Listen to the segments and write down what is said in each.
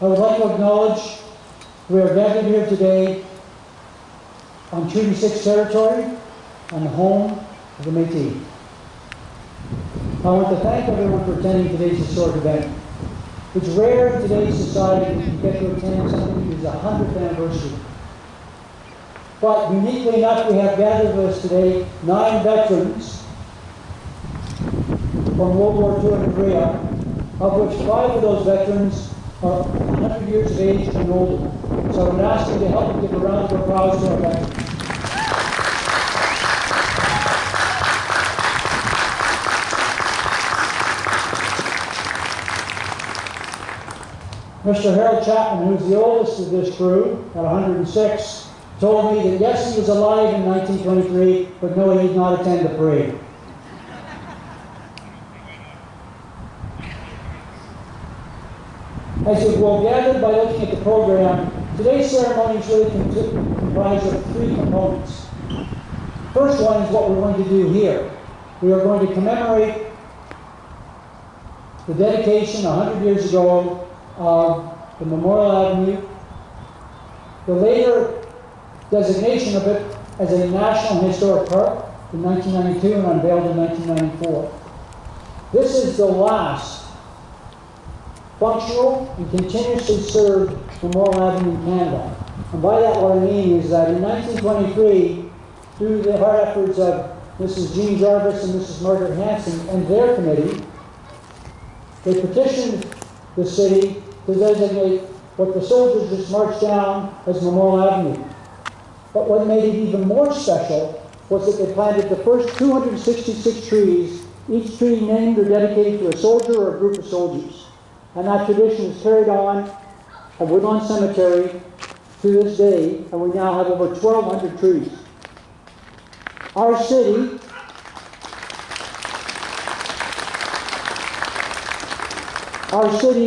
I would like to acknowledge we are gathered here today on Treaty 6 territory, on the home of the Métis. I want to thank everyone for attending today's historic event. It's rare in today's society to get to attend something that is the 100th anniversary. But uniquely enough, we have gathered with us today 9 veterans from World War II and Korea, of which 5 of those veterans are 100 years of age and older. So I would ask you to help me give a round of applause to our veterans. Mr. Harold Chapman, who's the oldest of this crew, at 106, told me that yes, he was alive in 1923, but no, he did not attend the parade. As you've well gathered by looking at the program, today's ceremony is really comprised of 3 components. First one is what we're going to do here. We are going to commemorate the dedication 100 years ago of the Memorial Avenue, the later designation of it as a National Historic Park in 1992 and unveiled in 1994. This is the last functional and continuously served Memorial Avenue in Canada. And by that what I mean is that in 1923, through the hard efforts of Mrs. Jean Jarvis and Mrs. Margaret Hanson and their committee, they petitioned the city to designate what the soldiers just marched down as Memorial Avenue. But what made it even more special was that they planted the first 266 trees, each tree named or dedicated to a soldier or a group of soldiers. And that tradition is carried on at Woodlawn Cemetery to this day, and we now have over 1,200 trees. Our city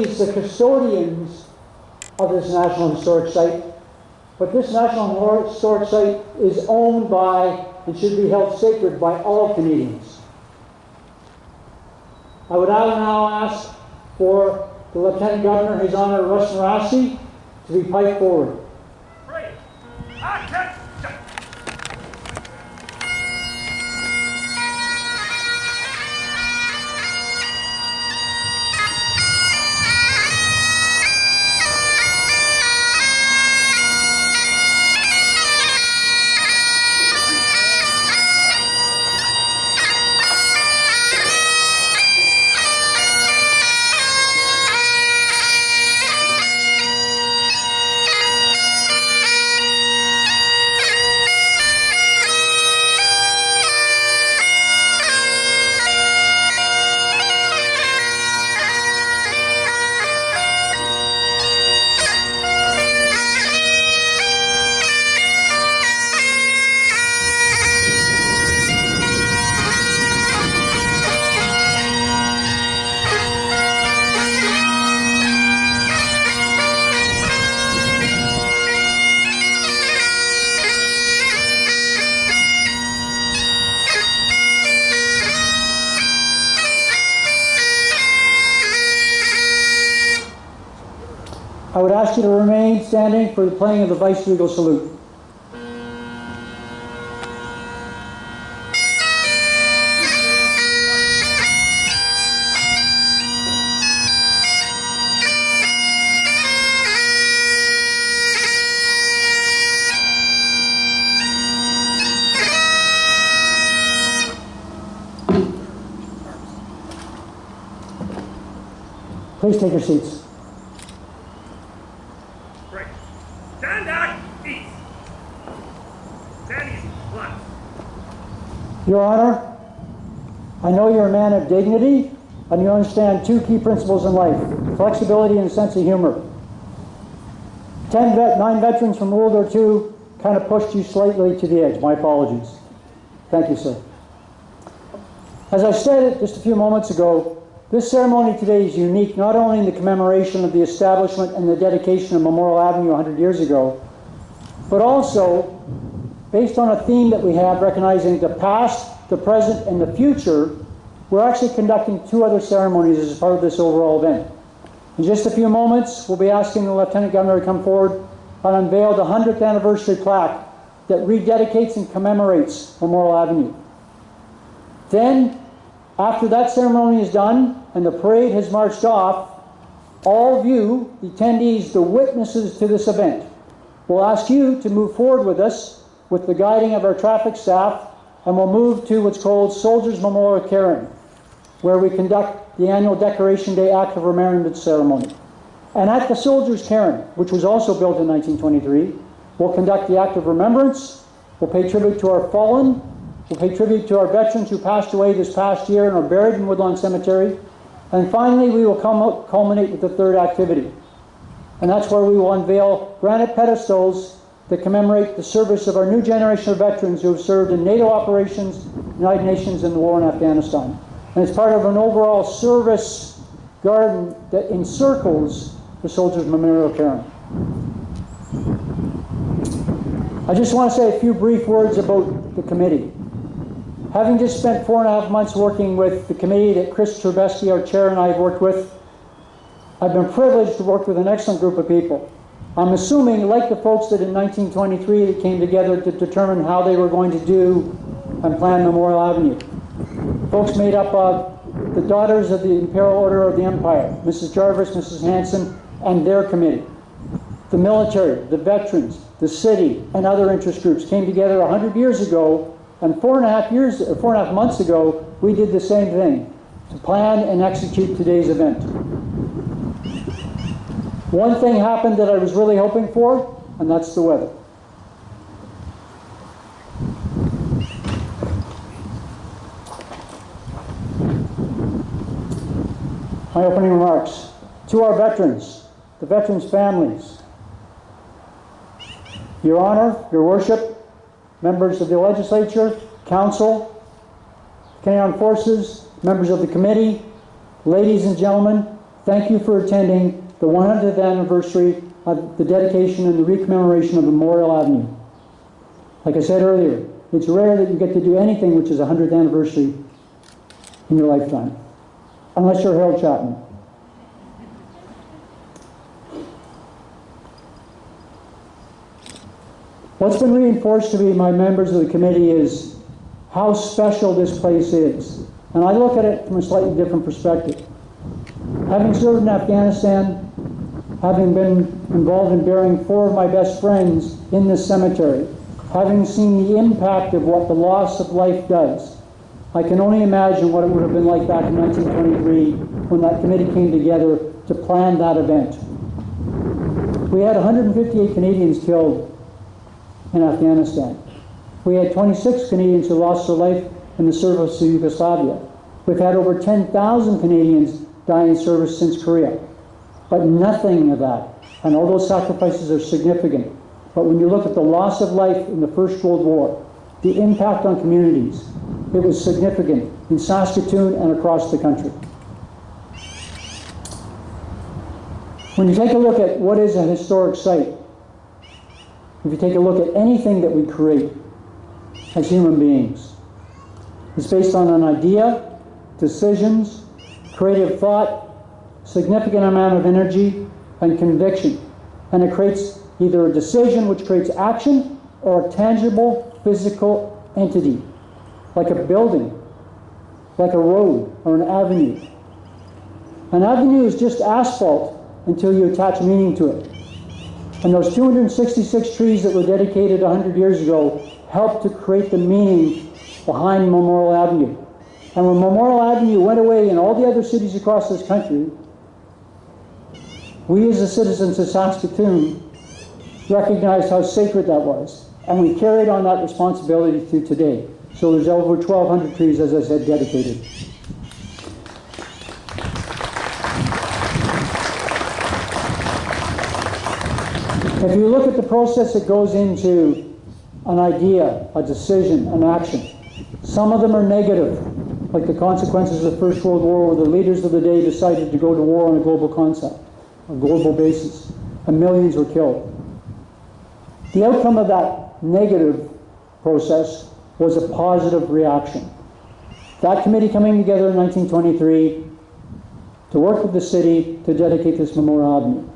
is the custodians of this National Historic Site, but this National Historic Site is owned by and should be held sacred by all Canadians. I would now ask for the Lieutenant Governor, His Honour Russ Morassi, to be piped forward. I would ask you to remain standing for the playing of the Vice-Regal Salute. Please take your seats. Your Honor, I know you're a man of dignity, and you understand 2 key principles in life: flexibility and sense of humor. 9 veterans from World War II kind of pushed you slightly to the edge. My apologies. Thank you, sir. As I stated just a few moments ago, this ceremony today is unique not only in the commemoration of the establishment and the dedication of Memorial Avenue 100 years ago, but also based on a theme that we have recognizing the past, the present, and the future. We're actually conducting 2 other ceremonies as part of this overall event. In just a few moments, we'll be asking the Lieutenant Governor to come forward and unveil the 100th anniversary plaque that rededicates and commemorates Memorial Avenue. Then, after that ceremony is done and the parade has marched off, all of you, the attendees, the witnesses to this event, will ask you to move forward with us with the guiding of our traffic staff, and we'll move to what's called Soldiers Memorial Cairn, where we conduct the annual Decoration Day Act of Remembrance ceremony. And at the Soldiers Cairn, which was also built in 1923, we'll conduct the Act of Remembrance, we'll pay tribute to our fallen, we'll pay tribute to our veterans who passed away this past year and are buried in Woodlawn Cemetery, and finally we will culminate with the third activity. And that's where we will unveil granite pedestals that commemorate the service of our new generation of veterans who have served in NATO operations, United Nations, and the war in Afghanistan. And it's part of an overall service garden that encircles the Soldiers Memorial Cairn. I just want to say a few brief words about the committee. Having just spent 4.5 months working with the committee that Chris Trubesky, our chair, and I have worked with, I've been privileged to work with an excellent group of people. I'm assuming, like the folks that in 1923 that came together to determine how they were going to do and plan Memorial Avenue. Folks made up of the Daughters of the Imperial Order of the Empire, Mrs. Jarvis, Mrs. Hanson, and their committee. The military, the veterans, the city, and other interest groups came together 100 years ago, and 4.5 months ago, we did the same thing, to plan and execute today's event. One thing happened that I was really hoping for, and that's the weather. My opening remarks. To our veterans, the veterans' families, Your Honor, Your Worship, members of the legislature, council, Canadian Armed Forces, members of the committee, ladies and gentlemen, thank you for attending the 100th anniversary of the dedication and the recommemoration of Memorial Avenue. Like I said earlier, it's rare that you get to do anything which is a 100th anniversary in your lifetime, unless you're Harold Chapman. What's been reinforced to me by members of the committee is how special this place is. And I look at it from a slightly different perspective. Having served in Afghanistan, having been involved in burying 4 of my best friends in this cemetery, having seen the impact of what the loss of life does, I can only imagine what it would have been like back in 1923 when that committee came together to plan that event. We had 158 Canadians killed in Afghanistan. We had 26 Canadians who lost their life in the service of Yugoslavia. We've had over 10,000 Canadians die in service since Korea. But nothing of that, and all those sacrifices are significant, but when you look at the loss of life in the First World War, the impact on communities, it was significant in Saskatoon and across the country. When you take a look at what is a historic site, if you take a look at anything that we create as human beings, it's based on an idea, decisions, creative thought, significant amount of energy, and conviction. And it creates either a decision which creates action or a tangible physical entity, like a building, like a road or an avenue. An avenue is just asphalt until you attach meaning to it. And those 266 trees that were dedicated 100 years ago helped to create the meaning behind Memorial Avenue. And when Memorial Avenue went away in all the other cities across this country, we as the citizens of Saskatoon recognized how sacred that was. And we carried on that responsibility to today. So there's over 1,200 trees, as I said, dedicated. If you look at the process that goes into an idea, a decision, an action, some of them are negative, like the consequences of the First World War, where the leaders of the day decided to go to war on a global concept, a global basis, and millions were killed. The outcome of that negative process was a positive reaction. That committee coming together in 1923 to work with the city to dedicate this Memorial Avenue.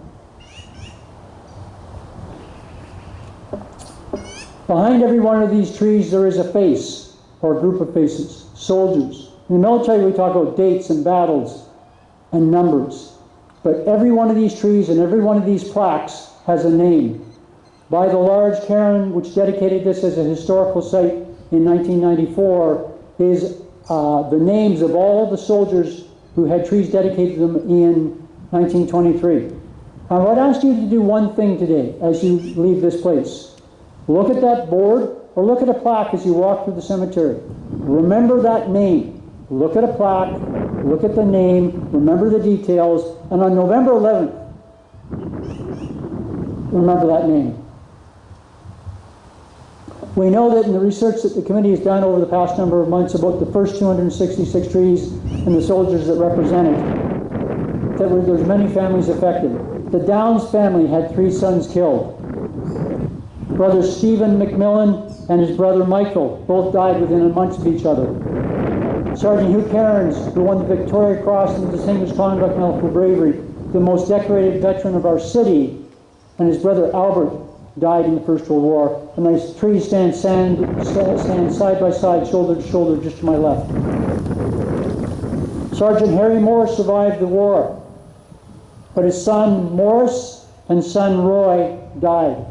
Behind every one of these trees there is a face, or a group of faces, soldiers. In the military we talk about dates and battles and numbers. But every one of these trees and every one of these plaques has a name. By the large cairn, which dedicated this as a historical site in 1994, is the names of all the soldiers who had trees dedicated to them in 1923. I would ask you to do one thing today as you leave this place. Look at that board or look at a plaque as you walk through the cemetery. Remember that name. Look at a plaque, look at the name, remember the details, and on November 11th, remember that name. We know that in the research that the committee has done over the past number of months about the first 266 trees and the soldiers that represent it, that there's many families affected. The Downs family had 3 sons killed. Brother Stephen McMillan and his brother Michael both died within a month of each other. Sergeant Hugh Cairns, who won the Victoria Cross and the Distinguished Conduct Medal for Bravery, the most decorated veteran of our city, and his brother Albert died in the First World War. And these trees stand side by side, shoulder to shoulder, just to my left. Sergeant Harry Moore survived the war, but his son Morris and son Roy died.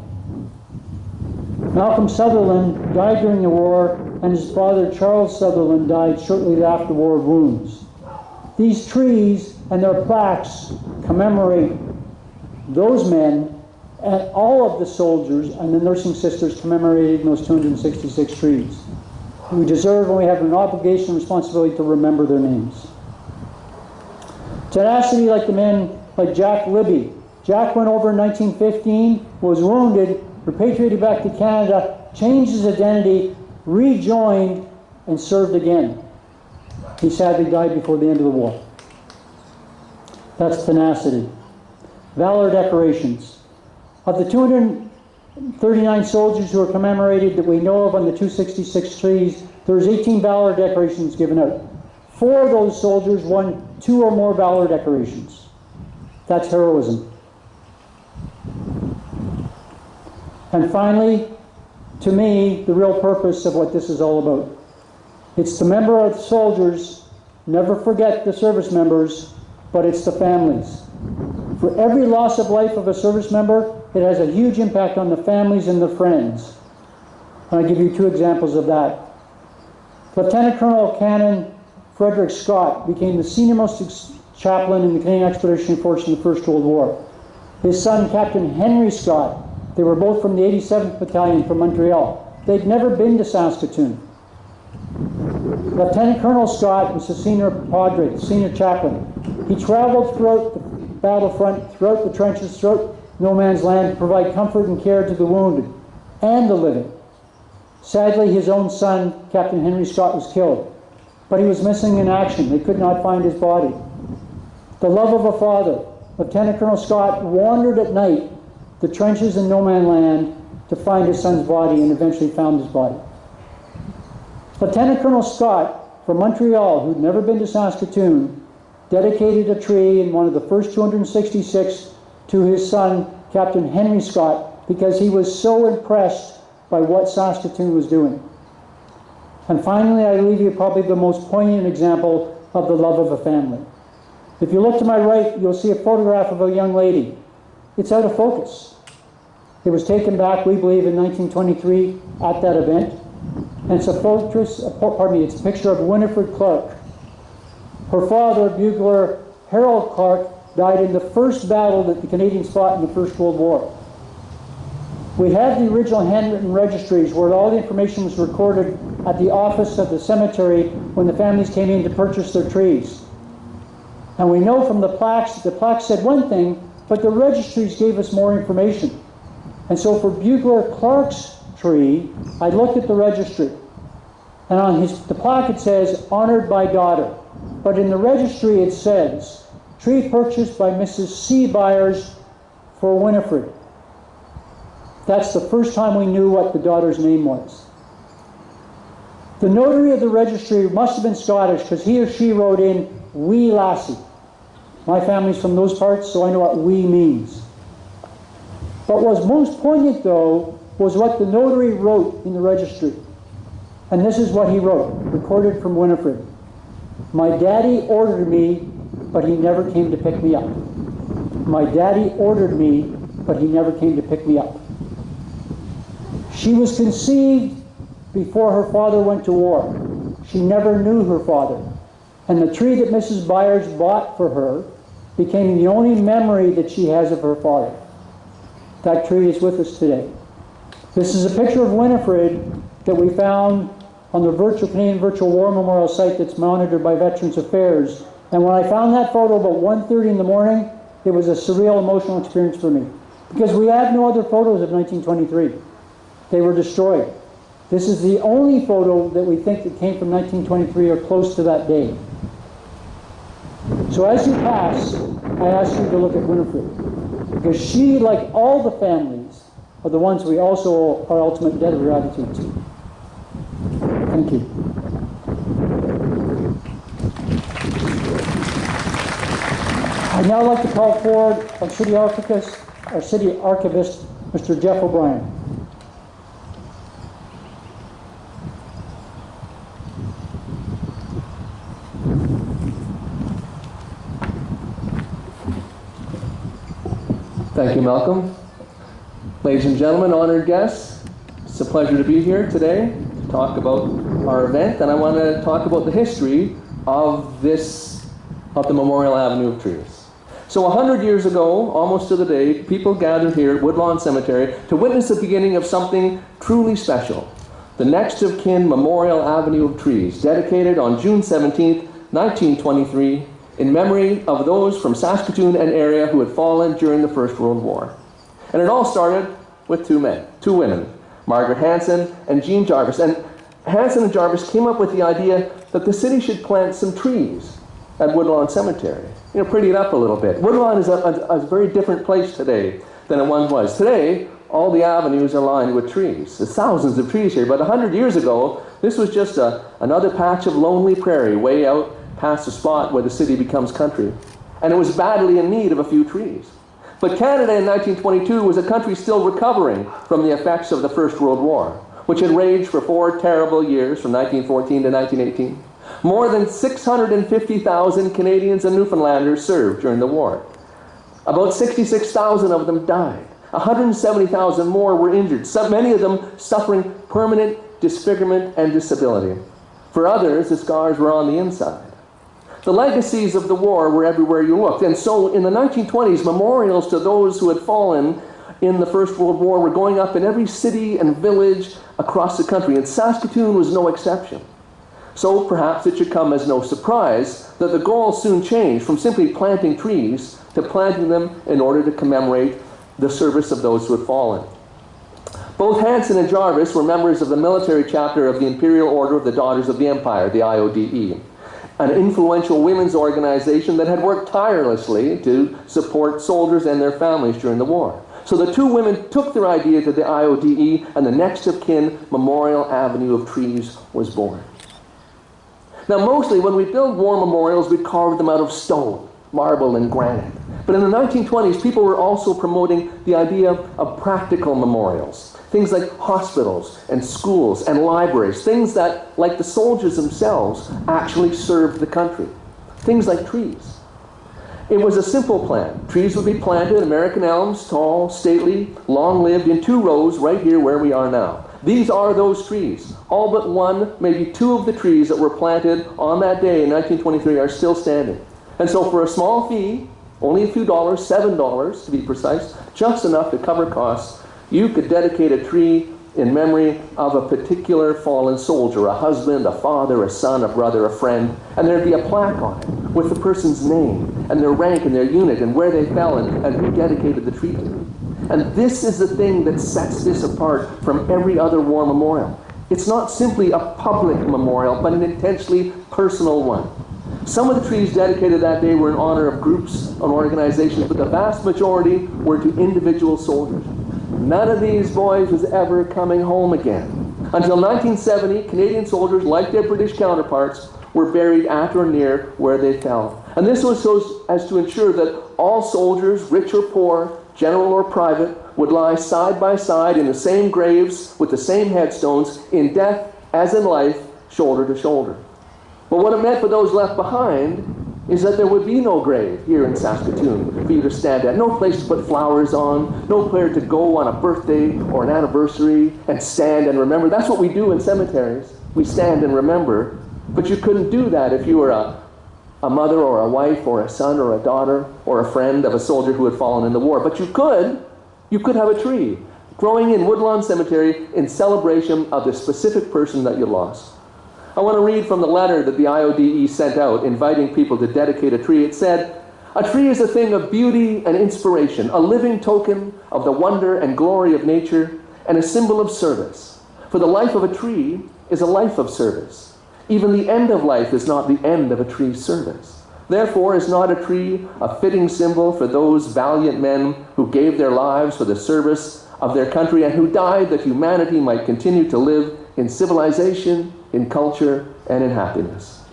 Malcolm Sutherland died during the war, and his father Charles Sutherland died shortly after the war of wounds. These trees and their plaques commemorate those men and all of the soldiers and the nursing sisters commemorated in those 266 trees. We deserve and we have an obligation and responsibility to remember their names. Tenacity like the men like Jack Libby. Jack went over in 1915, was wounded, repatriated back to Canada, changed his identity, rejoined, and served again. He sadly died before the end of the war. That's tenacity. Valor decorations. Of the 239 soldiers who are commemorated that we know of on the 266 trees, there's 18 valor decorations given out. 4 of those soldiers won 2 or more valor decorations. That's heroism. And finally, to me, the real purpose of what this is all about. It's to remember our soldiers, never forget the service members, but it's the families. For every loss of life of a service member, it has a huge impact on the families and the friends. And I'll give you 2 examples of that. Lieutenant Colonel Canon Frederick Scott became the senior-most chaplain in the Canadian Expeditionary Force in the First World War. His son, Captain Henry Scott, they were both from the 87th Battalion from Montreal. They'd never been to Saskatoon. Lieutenant Colonel Scott was the senior padre, the senior chaplain. He traveled throughout the battlefront, throughout the trenches, throughout no man's land to provide comfort and care to the wounded and the living. Sadly, his own son, Captain Henry Scott, was killed, but he was missing in action. They could not find his body. The love of a father, Lieutenant Colonel Scott wandered at night the trenches in no man's land to find his son's body and eventually found his body. Lieutenant Colonel Scott from Montreal, who'd never been to Saskatoon, dedicated a tree in one of the first 266 to his son, Captain Henry Scott, because he was so impressed by what Saskatoon was doing. And finally, I leave you probably the most poignant example of the love of a family. If you look to my right, you'll see a photograph of a young lady. It's out of focus. It was taken back, we believe, in 1923 at that event. And it's it's a picture of Winifred Clark. Her father, bugler Harold Clark, died in the first battle that the Canadians fought in the First World War. We have the original handwritten registries where all the information was recorded at the office of the cemetery when the families came in to purchase their trees. And we know from the plaques that the plaques said one thing, but the registries gave us more information. And so for Bugler Clark's tree, I looked at the registry. And on the plaque it says, honored by daughter. But in the registry it says, tree purchased by Mrs. C. Byers for Winifred. That's the first time we knew what the daughter's name was. The notary of the registry must have been Scottish because he or she wrote in, wee lassie. My family's from those parts, so I know what "we" means. But what was most poignant, though, was what the notary wrote in the registry. And this is what he wrote, recorded from Winifred. "My daddy ordered me, but he never came to pick me up. My daddy ordered me, but he never came to pick me up." She was conceived before her father went to war. She never knew her father. And the tree that Mrs. Byers bought for her became the only memory that she has of her father. That tree is with us today. This is a picture of Winifred that we found on the Canadian Virtual War Memorial site that's monitored by Veterans Affairs. And when I found that photo about 1:30 in the morning, it was a surreal emotional experience for me. Because we have no other photos of 1923. They were destroyed. This is the only photo that we think that came from 1923 or close to that day. So as you pass, I ask you to look at Winifred. Because she, like all the families, are the ones we also owe our ultimate debt of gratitude to. Thank you. I'd now like to call forward our city archivist, Mr. Jeff O'Brien. Thank you, Malcolm. Ladies and gentlemen, honored guests, it's a pleasure to be here today to talk about our event, and I want to talk about the history of the Memorial Avenue of Trees. So 100 years ago, almost to the day, people gathered here at Woodlawn Cemetery to witness the beginning of something truly special. The Next of Kin Memorial Avenue of Trees, dedicated on June 17th, 1923, in memory of those from Saskatoon and area who had fallen during the First World War. And it all started with two women, Margaret Hanson and Jean Jarvis. And Hanson and Jarvis came up with the idea that the city should plant some trees at Woodlawn Cemetery. You know, pretty it up a little bit. Woodlawn is a very different place today than it once was. Today, all the avenues are lined with trees. There's thousands of trees here, but 100 years ago, this was just another patch of lonely prairie way out past the spot where the city becomes country. And it was badly in need of a few trees. But Canada in 1922 was a country still recovering from the effects of the First World War, which had raged for 4 terrible years from 1914 to 1918. More than 650,000 Canadians and Newfoundlanders served during the war. About 66,000 of them died. 170,000 more were injured, many of them suffering permanent disfigurement and disability. For others, the scars were on the inside. The legacies of the war were everywhere you looked. And so in the 1920s, memorials to those who had fallen in the First World War were going up in every city and village across the country. And Saskatoon was no exception. So perhaps it should come as no surprise that the goal soon changed from simply planting trees to planting them in order to commemorate the service of those who had fallen. Both Hanson and Jarvis were members of the military chapter of the Imperial Order of the Daughters of the Empire, the IODE, an influential women's organization that had worked tirelessly to support soldiers and their families during the war. So the two women took their idea to the IODE, and the Next of Kin Memorial Avenue of Trees was born. Now, mostly when we build war memorials, we carve them out of stone, marble, and granite. But in the 1920s, people were also promoting the idea of practical memorials. Things like hospitals and schools and libraries. Things that, like the soldiers themselves, actually served the country. Things like trees. It was a simple plan. Trees would be planted, American elms, tall, stately, long-lived, in 2 rows right here where we are now. These are those trees. All but 1, maybe 2 of the trees that were planted on that day in 1923 are still standing. And so for a small fee, only a few dollars, $7 to be precise, just enough to cover costs, you could dedicate a tree in memory of a particular fallen soldier, a husband, a father, a son, a brother, a friend, and there'd be a plaque on it with the person's name and their rank and their unit and where they fell and who dedicated the tree to them. And this is the thing that sets this apart from every other war memorial. It's not simply a public memorial, but an intensely personal one. Some of the trees dedicated that day were in honor of groups and organizations, but the vast majority were to individual soldiers. None of these boys was ever coming home again. Until 1970, Canadian soldiers, like their British counterparts, were buried at or near where they fell. And this was so as to ensure that all soldiers, rich or poor, general or private, would lie side by side in the same graves with the same headstones, in death as in life, shoulder to shoulder. But what it meant for those left behind is that there would be no grave here in Saskatoon for you to stand at, no place to put flowers on, no place to go on a birthday or an anniversary and stand and remember. That's what we do in cemeteries. We stand and remember. But you couldn't do that if you were a mother or a wife or a son or a daughter or a friend of a soldier who had fallen in the war. But you could have a tree growing in Woodlawn Cemetery in celebration of the specific person that you lost. I want to read from the letter that the IODE sent out inviting people to dedicate a tree. It said, "A tree is a thing of beauty and inspiration, a living token of the wonder and glory of nature, and a symbol of service. For the life of a tree is a life of service. Even the end of life is not the end of a tree's service. Therefore is not a tree a fitting symbol for those valiant men who gave their lives for the service of their country and who died that humanity might continue to live in civilization, in culture, and in happiness."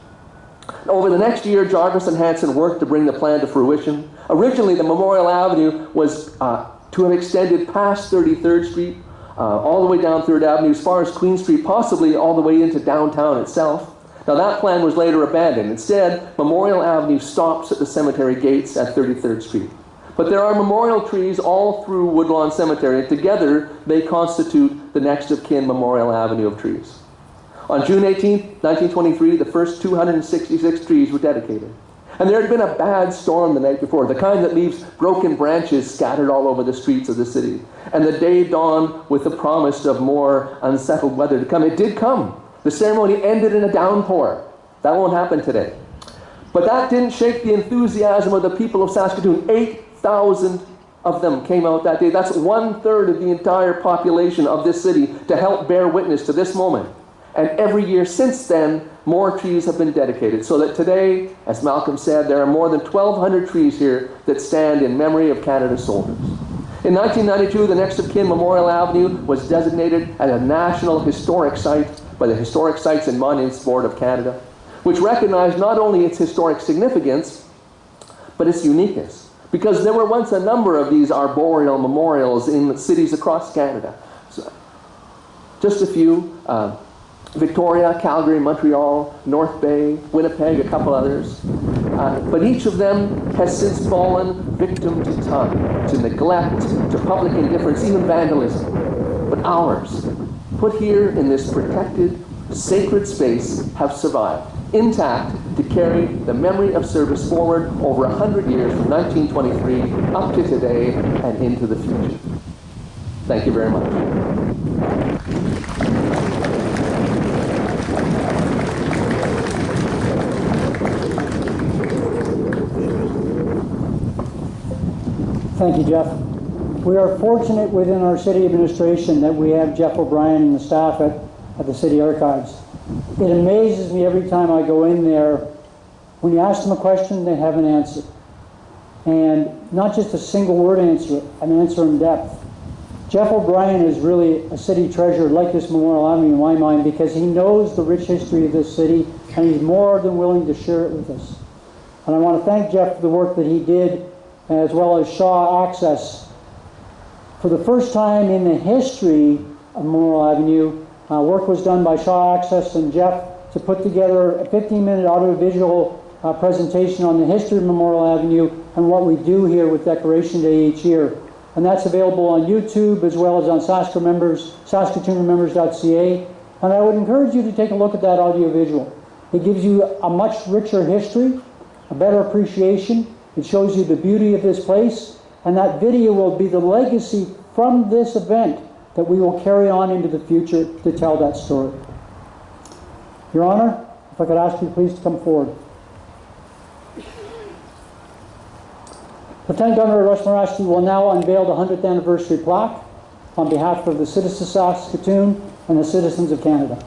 Over the next year, Jarvis and Hansen worked to bring the plan to fruition. Originally, the Memorial Avenue was to have extended past 33rd Street, all the way down 3rd Avenue, as far as Queen Street, possibly all the way into downtown itself. Now, that plan was later abandoned. Instead, Memorial Avenue stops at the cemetery gates at 33rd Street. But there are memorial trees all through Woodlawn Cemetery, and together they constitute the next of kin Memorial Avenue of trees. On June 18, 1923, the first 266 trees were dedicated. And there had been a bad storm the night before, the kind that leaves broken branches scattered all over the streets of the city. And the day dawned with the promise of more unsettled weather to come. It did come. The ceremony ended in a downpour. That won't happen today. But that didn't shake the enthusiasm of the people of Saskatoon. 8,000 of them came out that day. That's 1/3 of the entire population of this city to help bear witness to this moment. And every year since then, more trees have been dedicated. So that today, as Malcolm said, there are more than 1,200 trees here that stand in memory of Canada's soldiers. In 1992, the next of kin Memorial Avenue was designated as a National Historic Site by the Historic Sites and Monuments Board of Canada, which recognized not only its historic significance, but its uniqueness. Because there were once a number of these arboreal memorials in cities across Canada. So, just a few. Victoria, Calgary, Montreal, North Bay, Winnipeg, a couple others. But each of them has since fallen victim to time, to neglect, to public indifference, even vandalism. But ours, put here in this protected, sacred space, have survived, intact, to carry the memory of service forward over 100 years from 1923 up to today and into the future. Thank you very much. Thank you, Jeff. We are fortunate within our city administration that we have Jeff O'Brien and the staff at the city archives. It amazes me every time I go in there. When you ask them a question, they have an answer. And not just a single word answer, an answer in depth. Jeff O'Brien is really a city treasure like this Memorial Avenue in my mind because he knows the rich history of this city and he's more than willing to share it with us. And I want to thank Jeff for the work that he did, as well as Shaw Access. For the first time in the history of Memorial Avenue, work was done by Shaw Access and Jeff to put together a 15-minute audiovisual presentation on the history of Memorial Avenue and what we do here with Decoration Day each year. And that's available on YouTube as well as on SaskatoonRemembers.ca. And I would encourage you to take a look at that audiovisual. It gives you a much richer history, a better appreciation. It shows you the beauty of this place, and that video will be the legacy from this event that we will carry on into the future to tell that story. Your Honor, if I could ask you please to come forward. Lieutenant Governor Russ Moraski will now unveil the 100th anniversary plaque on behalf of the citizens of Saskatoon and the citizens of Canada.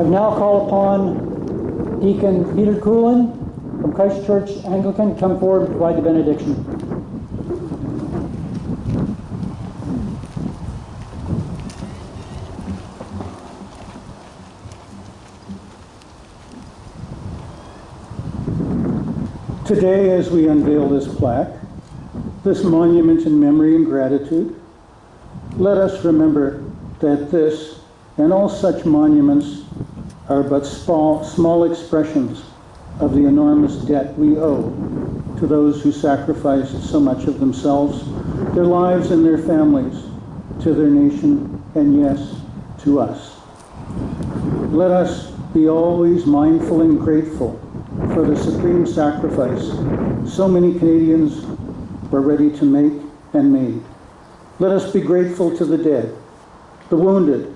I now call upon Deacon Peter Coolin from Christ Church Anglican to come forward and provide the benediction. Today, as we unveil this plaque, this monument in memory and gratitude, let us remember that this and all such monuments are but small expressions of the enormous debt we owe to those who sacrificed so much of themselves, their lives and their families, to their nation, and yes, to us. Let us be always mindful and grateful for the supreme sacrifice so many Canadians were ready to make and made. Let us be grateful to the dead, the wounded,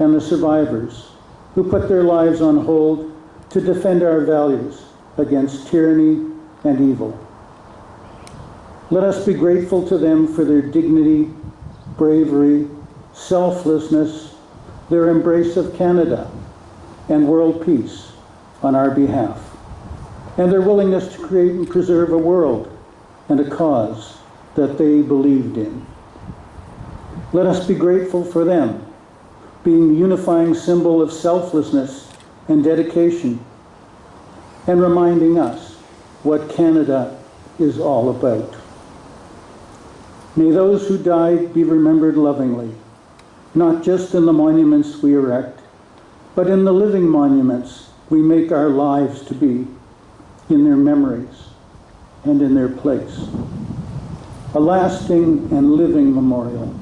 and the survivors who put their lives on hold to defend our values against tyranny and evil. Let us be grateful to them for their dignity, bravery, selflessness, their embrace of Canada and world peace on our behalf, and their willingness to create and preserve a world and a cause that they believed in. Let us be grateful for them, being the unifying symbol of selflessness and dedication, and reminding us what Canada is all about. May those who died be remembered lovingly, not just in the monuments we erect, but in the living monuments we make our lives to be, in their memories and in their place. A lasting and living memorial,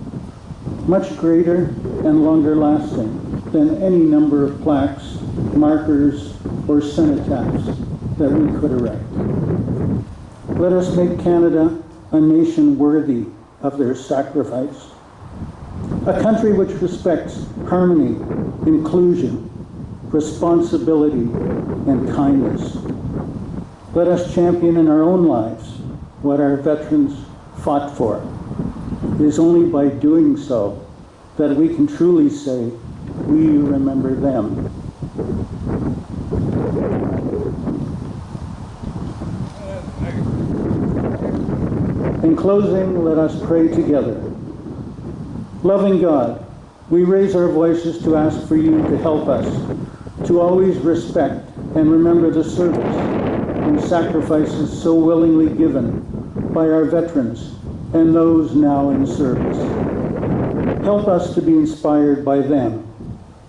much greater and longer lasting than any number of plaques, markers, or cenotaphs that we could erect. Let us make Canada a nation worthy of their sacrifice, a country which respects harmony, inclusion, responsibility, and kindness. Let us champion in our own lives what our veterans fought for. It is only by doing so that we can truly say, we remember them. In closing, let us pray together. Loving God, we raise our voices to ask for you to help us to always respect and remember the service and sacrifices so willingly given by our veterans and those now in service. Help us to be inspired by them,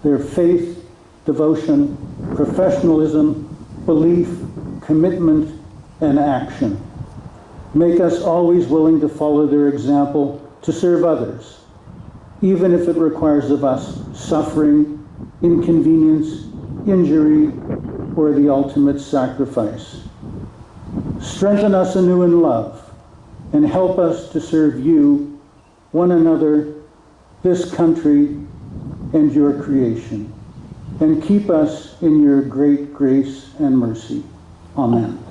their faith, devotion, professionalism, belief, commitment, and action. Make us always willing to follow their example to serve others, even if it requires of us suffering, inconvenience, injury, or the ultimate sacrifice. Strengthen us anew in love, and help us to serve you, one another, this country, and your creation. And keep us in your great grace and mercy. Amen.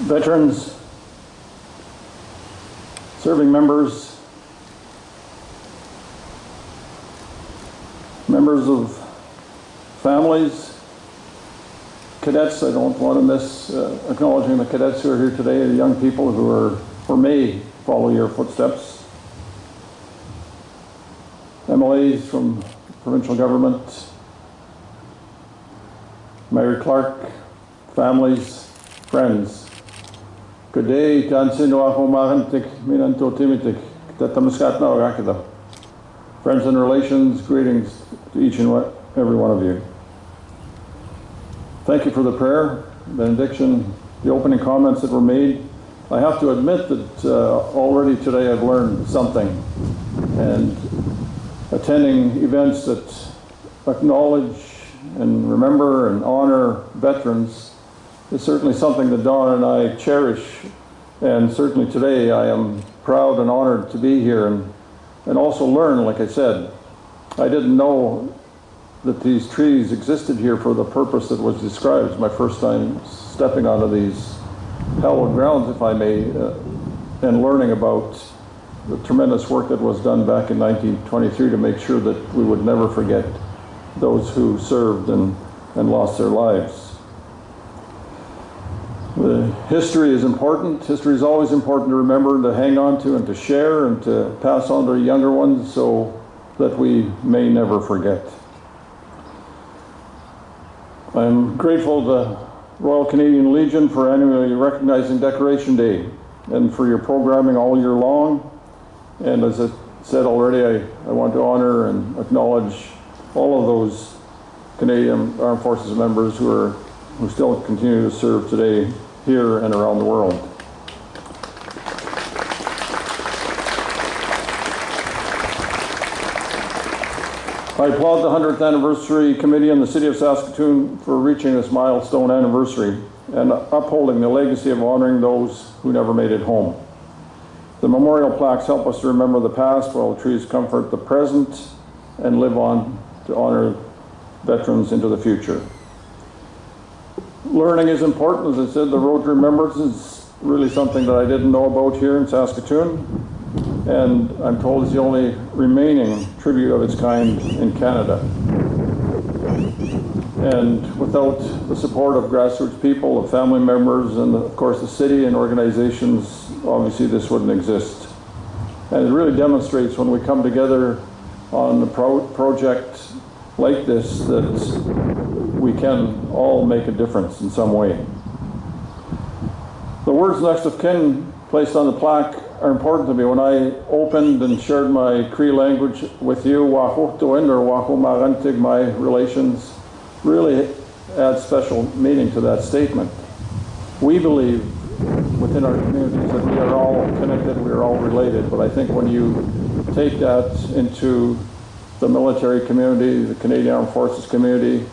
Veterans, serving members, members of families, cadets. I don't want to miss acknowledging the cadets who are here today, the young people who are or may follow your footsteps. MLAs from provincial government, Mayor Clark, families, friends. Good day, friends and relations, greetings to each and every one of you. Thank you for the prayer, benediction, the opening comments that were made. I have to admit that already today I've learned something, and attending events that acknowledge and remember and honor veterans is certainly something that Don and I cherish, and certainly today I am proud and honored to be here and also learn, like I said. I didn't know that these trees existed here for the purpose that was described. It's my first time stepping onto these hallowed grounds, if I may, and learning about the tremendous work that was done back in 1923 to make sure that we would never forget those who served and lost their lives. The history is important. History is always important to remember and to hang on to and to share and to pass on to younger ones so that we may never forget. I'm grateful to Royal Canadian Legion for annually recognizing Decoration Day and for your programming all year long. And as I said already, I want to honor and acknowledge all of those Canadian Armed Forces members who still continue to serve today here and around the world. I applaud the 100th Anniversary Committee in the City of Saskatoon for reaching this milestone anniversary and upholding the legacy of honoring those who never made it home. The memorial plaques help us to remember the past, while the trees comfort the present and live on to honor veterans into the future. Learning is important. As I said, the Road to Remembrance is really something that I didn't know about here in Saskatoon, and I'm told it's the only remaining tribute of its kind in Canada. And without the support of grassroots people, of family members, and of course the city and organizations, obviously this wouldn't exist. And it really demonstrates when we come together on a project like this that we can all make a difference in some way. The words next of kin placed on the plaque are important to me. When I opened and shared my Cree language with you, Wahuhtoin or Wahumarantig, my relations, really add special meaning to that statement. We believe within our communities that we are all connected, we are all related, but I think when you take that into the military community, the Canadian Armed Forces community,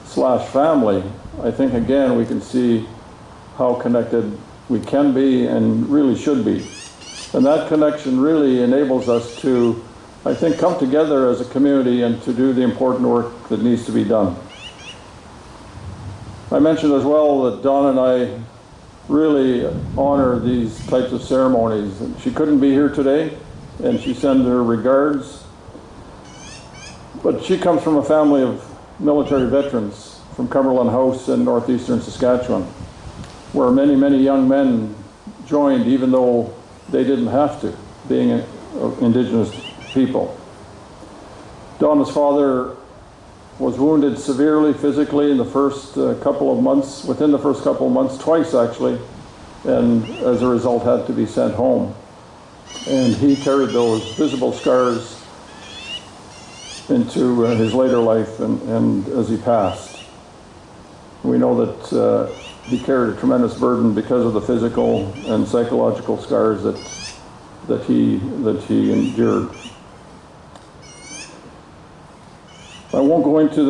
/ family, I think again we can see how connected we can be and really should be. And that connection really enables us to, I think, come together as a community and to do the important work that needs to be done. I mentioned as well that Dawn and I really honor these types of ceremonies. She couldn't be here today, and she sends her regards. But she comes from a family of military veterans from Cumberland House in northeastern Saskatchewan, where many, many young men joined even though they didn't have to, being Indigenous people. Donna's father was wounded severely physically in the first couple of months, within the first couple of months, twice actually, and as a result had to be sent home. And he carried those visible scars into his later life and as he passed. We know that he carried a tremendous burden because of the physical and psychological scars that he endured. I won't go into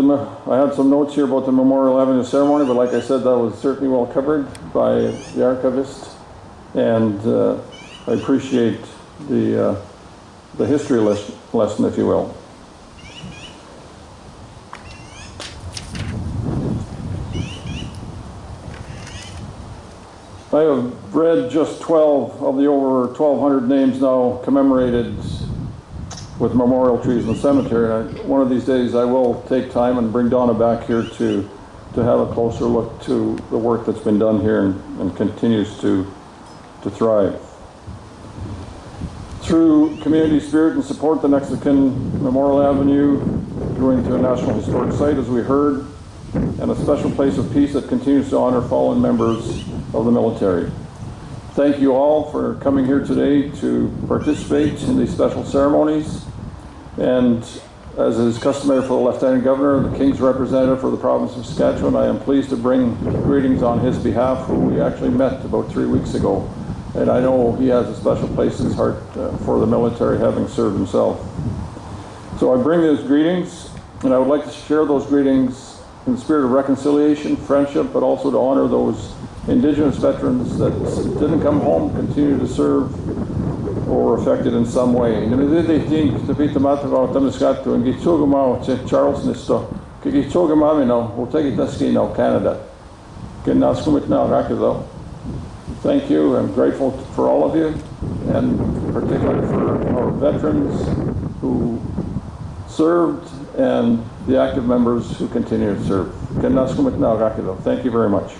I had some notes here about the Memorial Avenue ceremony, but like I said, that was certainly well covered by the archivist, and I appreciate the history lesson, if you will. I have read just 12 of the over 1,200 names now commemorated with memorial trees in the cemetery. And one of these days I will take time and bring Donna back here to have a closer look to the work that's been done here and continues to thrive. Through community spirit and support, the next of kin Memorial Avenue grew into a National Historic Site, as we heard, and a special place of peace that continues to honor fallen members of the military. Thank you all for coming here today to participate in these special ceremonies. And as is customary for the Lieutenant Governor, the King's representative for the province of Saskatchewan, I am pleased to bring greetings on his behalf, who we actually met about 3 weeks ago. And I know he has a special place in his heart for the military, having served himself. So I bring those greetings, and I would like to share those greetings in the spirit of reconciliation, friendship, but also to honor those Indigenous veterans that didn't come home, continue to serve, or were affected in some way. Charles Nisto, Canada. Thank you. I'm grateful for all of you, and particularly for our veterans who served and the active members who continue to serve. Thank you very much.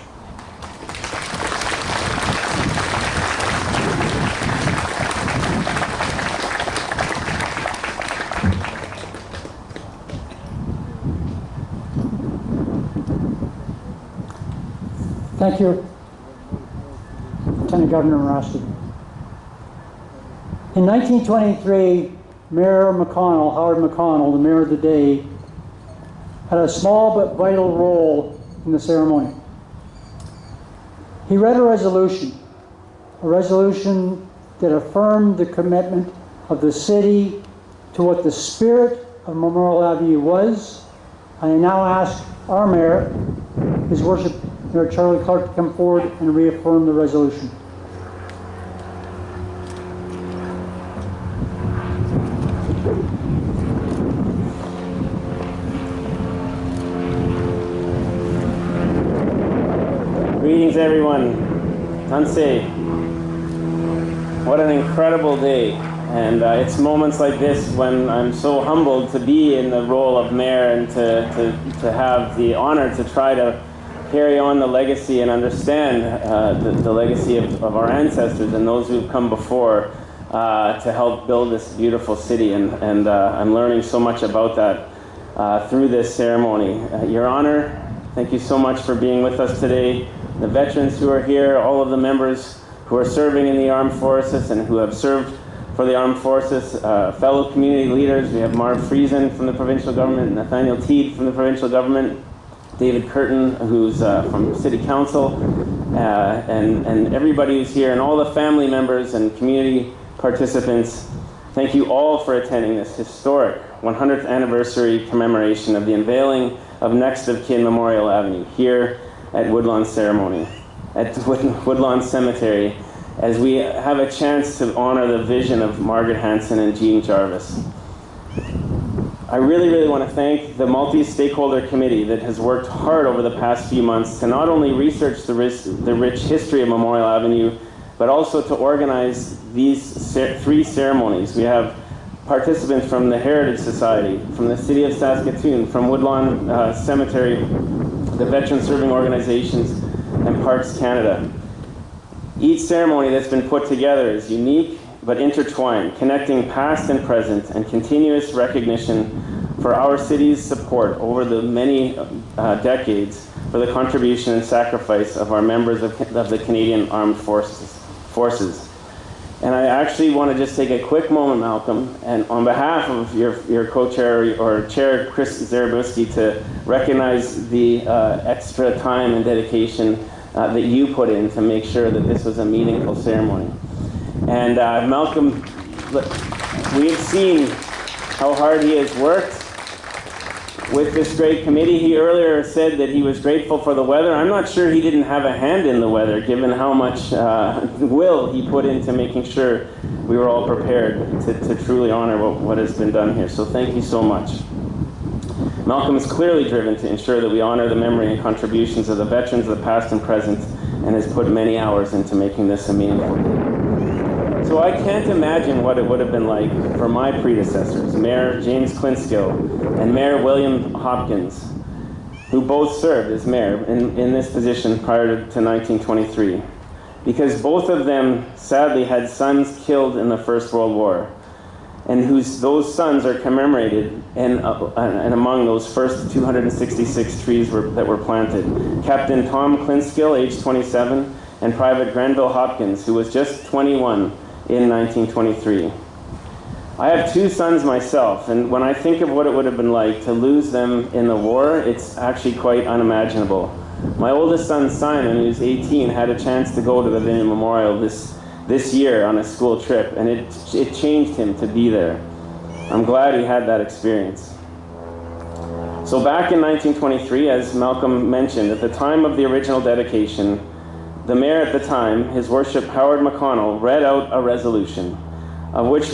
Thank you, Lieutenant Governor Morosky. In 1923, Mayor McConnell, Howard McConnell, the mayor of the day, had a small but vital role in the ceremony. He read a resolution that affirmed the commitment of the city to what the spirit of Memorial Avenue was. I now ask our mayor, His Worship Mayor Charlie Clark, to come forward and reaffirm the resolution. Greetings, everyone. Tansei. What an incredible day. And it's moments like this when I'm so humbled to be in the role of mayor and to have the honor to try to carry on the legacy and understand the legacy of our ancestors and those who've come before to help build this beautiful city. And I'm learning so much about that through this ceremony. Your Honor, thank you so much for being with us today. The veterans who are here, all of the members who are serving in the armed forces and who have served for the armed forces, fellow community leaders. We have Marv Friesen from the provincial government, Nathaniel Teed from the provincial government, David Curtin, who's from City Council, and everybody who's here, and all the family members and community participants. Thank you all for attending this historic 100th anniversary commemoration of the unveiling of Next of Kin Memorial Avenue here at Woodlawn Woodlawn Cemetery, as we have a chance to honor the vision of Margaret Hanson and Jean Jarvis. I really want to thank the multi-stakeholder committee that has worked hard over the past few months to not only research the rich history of Memorial Avenue, but also to organize these three ceremonies. We have participants from the Heritage Society, from the City of Saskatoon, from Woodlawn Cemetery, the veteran serving organizations, and Parks Canada. Each ceremony that's been put together is unique but intertwined, connecting past and present and continuous recognition for our city's support over the many decades for the contribution and sacrifice of our members of the Canadian Armed Forces. And I actually want to just take a quick moment, Malcolm, and on behalf of your co-chair or chair, Chris Zarabuski, to recognize the extra time and dedication that you put in to make sure that this was a meaningful ceremony. And Malcolm, we have seen how hard he has worked with this great committee. He earlier said that he was grateful for the weather. I'm not sure he didn't have a hand in the weather, given how much will he put into making sure we were all prepared to truly honor what has been done here. So thank you so much. Malcolm is clearly driven to ensure that we honor the memory and contributions of the veterans of the past and present, and has put many hours into making this a meaningful day. So I can't imagine what it would have been like for my predecessors, Mayor James Clinskill and Mayor William Hopkins, who both served as mayor in this position prior to 1923, because both of them sadly had sons killed in the First World War, and those sons are commemorated and among those first 266 trees that were planted. Captain Tom Clinskill, age 27, and Private Granville Hopkins, who was just 21 in 1923. I have two sons myself, and when I think of what it would have been like to lose them in the war, it's actually quite unimaginable. My oldest son, Simon, who's 18, had a chance to go to the Vivian Memorial this year on a school trip, and it changed him to be there. I'm glad he had that experience. So back in 1923, as Malcolm mentioned, at the time of the original dedication, the mayor at the time, His Worship Howard McConnell, read out a resolution which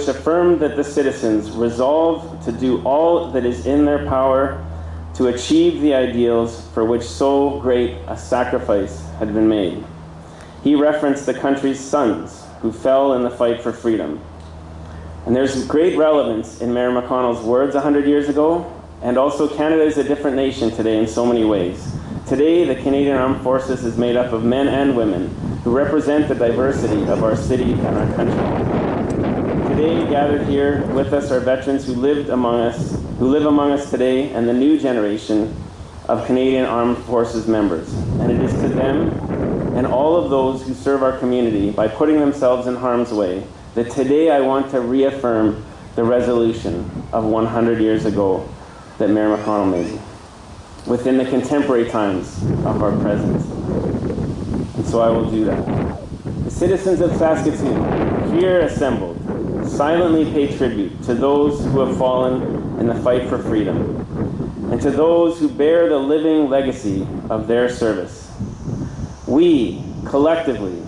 affirmed that the citizens resolve to do all that is in their power to achieve the ideals for which so great a sacrifice had been made. He referenced the country's sons who fell in the fight for freedom. And there's great relevance in Mayor McConnell's words 100 years ago, and also Canada is a different nation today in so many ways. Today, the Canadian Armed Forces is made up of men and women who represent the diversity of our city and our country. Today, gathered here with us are veterans who live among us today, and the new generation of Canadian Armed Forces members. And it is to them and all of those who serve our community by putting themselves in harm's way that today I want to reaffirm the resolution of 100 years ago that Mayor McConnell made within the contemporary times of our present. And so I will do that. The citizens of Saskatoon, here assembled, silently pay tribute to those who have fallen in the fight for freedom, and to those who bear the living legacy of their service. We, collectively,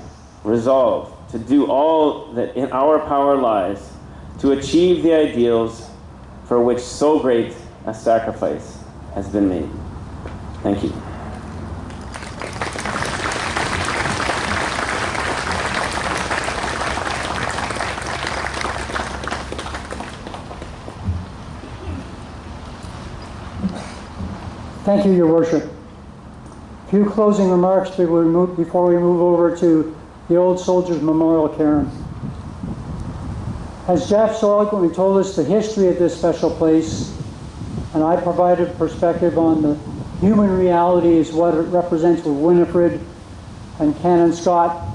resolve to do all that in our power lies to achieve the ideals for which so great a sacrifice has been made. Thank you. Thank you, Your Worship. A few closing remarks before we move over to the Old Soldiers Memorial Cairn. As Jeff so eloquently told us the history of this special place, and I provided perspective on the human reality is what it represents with Winifred and Canon Scott,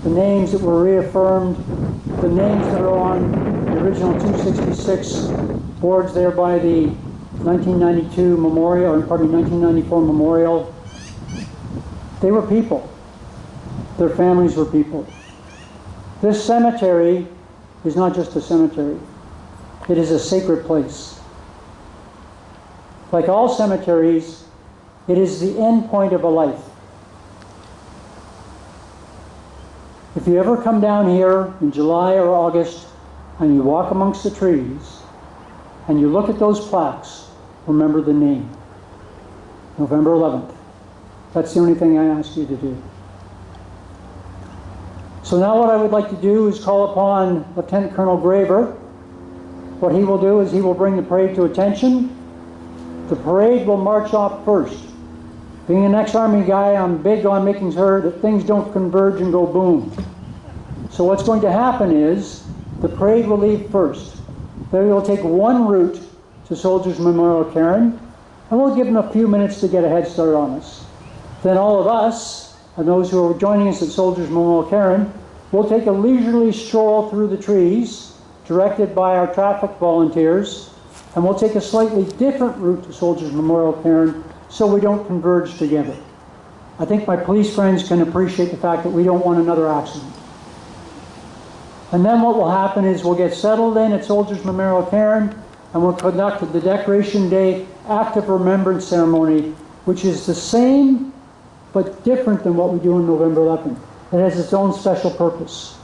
the names that were reaffirmed, the names that are on the original 266 boards there by the 1992 memorial, or pardon me, 1994 memorial. They were people. Their families were people. This cemetery is not just a cemetery. It is a sacred place. Like all cemeteries, it is the end point of a life. If you ever come down here in July or August and you walk amongst the trees and you look at those plaques, remember the name. November 11th. That's the only thing I ask you to do. So now what I would like to do is call upon Lieutenant Colonel Graver. What he will do is he will bring the parade to attention. The parade will march off first. Being an ex-Army guy, I'm big on making sure that things don't converge and go boom. So what's going to happen is the parade will leave first. Then we will take one route to Soldiers Memorial Cairn, and we'll give them a few minutes to get a head start on us. Then all of us, and those who are joining us at Soldiers Memorial Cairn, will take a leisurely stroll through the trees, directed by our traffic volunteers, and we'll take a slightly different route to Soldiers Memorial Cairn so we don't converge together. I think my police friends can appreciate the fact that we don't want another accident. And then what will happen is we'll get settled in at Soldiers Memorial Cairn, and we'll conduct the Decoration Day Active Remembrance Ceremony, which is the same but different than what we do on November 11th. It has its own special purpose.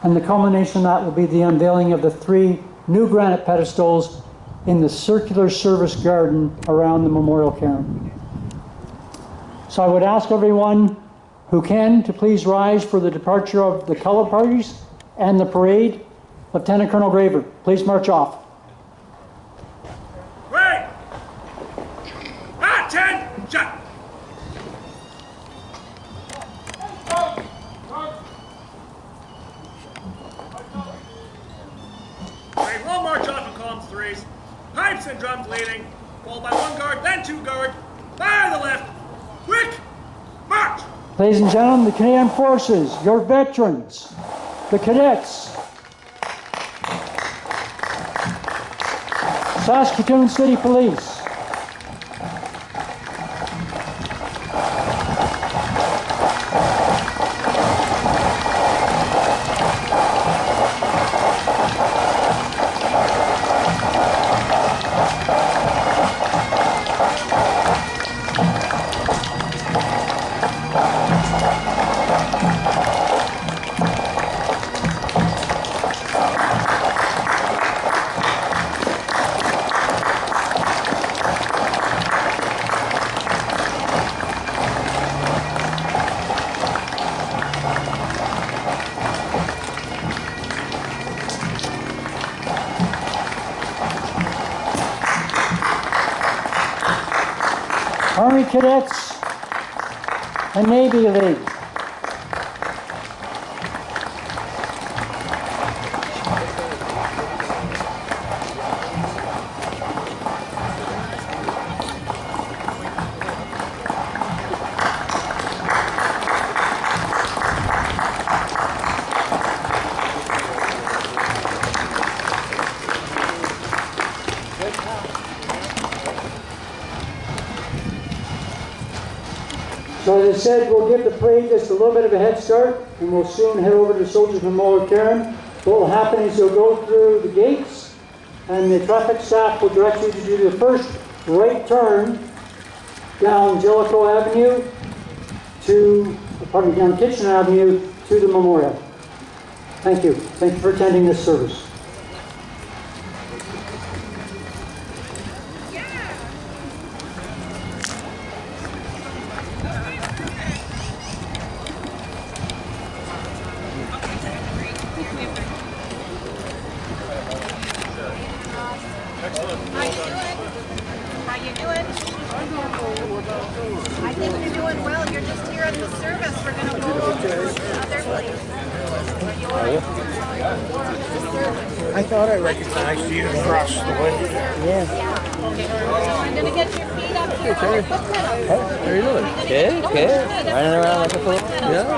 And the culmination of that will be the unveiling of the 3 new granite pedestals in the circular service garden around the Memorial Cairn. So I would ask everyone who can to please rise for the departure of the color parties and the parade. Lieutenant Colonel Graver, please march off. Right! Attention! Right, we'll march off in columns 3s. Pipes and drums leading, followed by 1 guard, then 2 guard, by the left. Quick! March! Ladies and gentlemen, the Canadian Forces, your veterans, the cadets, Saskatoon City Police, Army Cadets and Navy League. So as I said, we'll give the parade just a little bit of a head start, and we'll soon head over to Soldiers Memorial Cairn. What will happen is you'll go through the gates, and the traffic staff will direct you to do the first right turn down Jellicoe Avenue down Kitchener Avenue to the memorial. Thank you. Thank you for attending this service. How you doing? I think you're doing well. You're just here in the service. We're going to go over to the other place. I thought I recognized you across the window. Yeah. Okay. I'm going to get your feet up here. How are you doing? Good, good. Running around like a fool. Yeah.